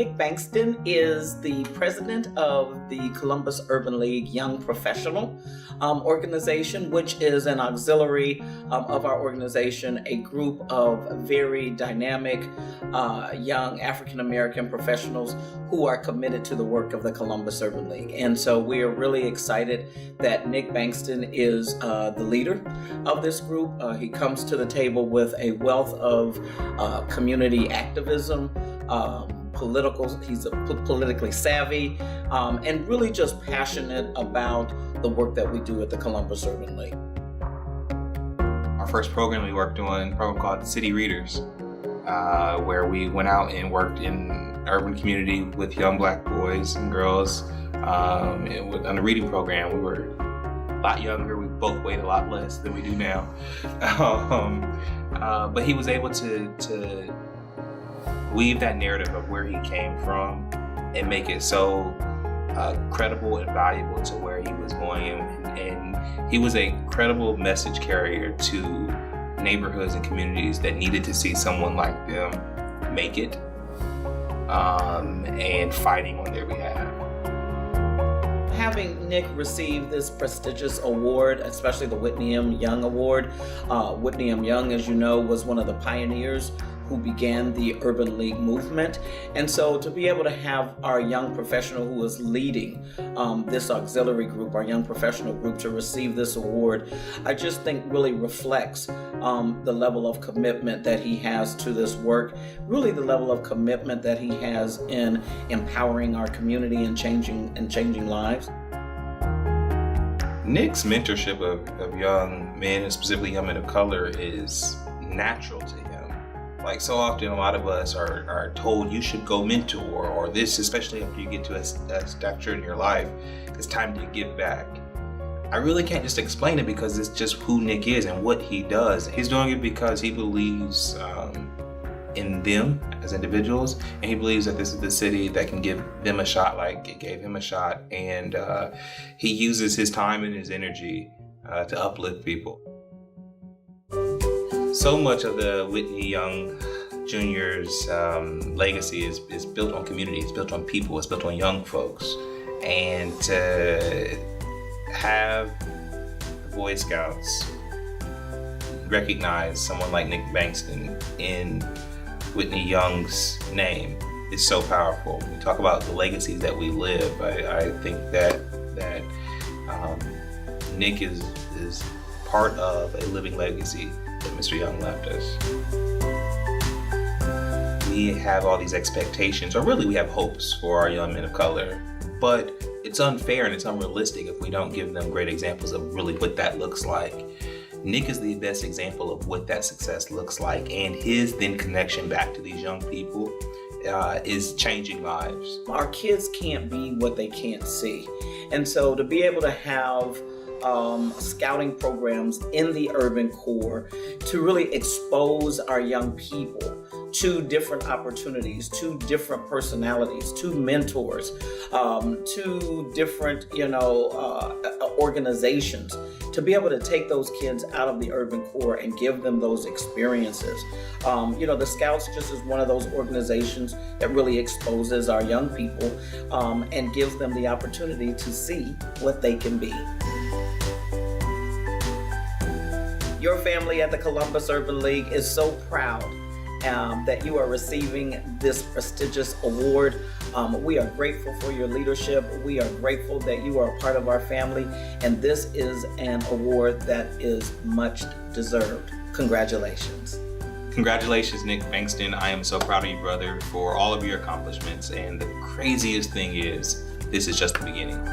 Nick Bankston is the president of the Columbus Urban League Young Professional organization, which is an auxiliary of our organization, a group of very dynamic young African-American professionals who are committed to the work of the Columbus Urban League. And so we are really excited that Nick Bankston is the leader of this group. He comes to the table with a wealth of community activism, he's politically savvy, and really just passionate about the work that we do at the Columbus Urban League. Our first program we worked on, a program called City Readers, where we went out and worked in urban community with young Black boys and girls. On the reading program, we were a lot younger. We both weighed a lot less than we do now. But he was able to weave that narrative of where he came from and make it so credible and valuable to where he was going. And he was a credible message carrier to neighborhoods and communities that needed to see someone like them make it and fighting on their behalf. Having Nick receive this prestigious award, especially the Whitney M. Young Award. Whitney M. Young, as you know, was one of the pioneers who began the Urban League movement. And so to be able to have our young professional who is leading this auxiliary group, our young professional group, to receive this award, I just think really reflects the level of commitment that he has to this work, really the level of commitment that he has in empowering our community and changing lives. Nick's mentorship of young men, and specifically young men of color, is natural to him. Like, so often a lot of us are told you should go mentor, or this, especially after you get to a stature in your life, it's time to give back. I really can't just explain it because it's just who Nick is and what he does. He's doing it because he believes in them as individuals, and he believes that this is the city that can give them a shot like it gave him a shot, and he uses his time and his energy to uplift people. So much of the Whitney Young Jr.'s legacy is built on community, it's built on people, it's built on young folks. And to have the Boy Scouts recognize someone like Nick Bankston in Whitney Young's name is so powerful. We talk about the legacies that we live. I think that Nick is part of a living legacy that Mr. Young left us. We have all these expectations, or really we have hopes for our young men of color, but it's unfair and it's unrealistic if we don't give them great examples of really what that looks like. Nick is the best example of what that success looks like, and his then connection back to these young people is changing lives. Our kids can't be what they can't see. And so to be able to have scouting programs in the urban core to really expose our young people to different opportunities, to different personalities, to mentors, to different, organizations, to be able to take those kids out of the urban core and give them those experiences. The Scouts just is one of those organizations that really exposes our young people and gives them the opportunity to see what they can be. Your family at the Columbus Urban League is so proud that you are receiving this prestigious award. We are grateful for your leadership. We are grateful that you are a part of our family, and this is an award that is much deserved. Congratulations. Congratulations, Nick Bankston. I am so proud of you, brother, for all of your accomplishments, and the craziest thing is, this is just the beginning.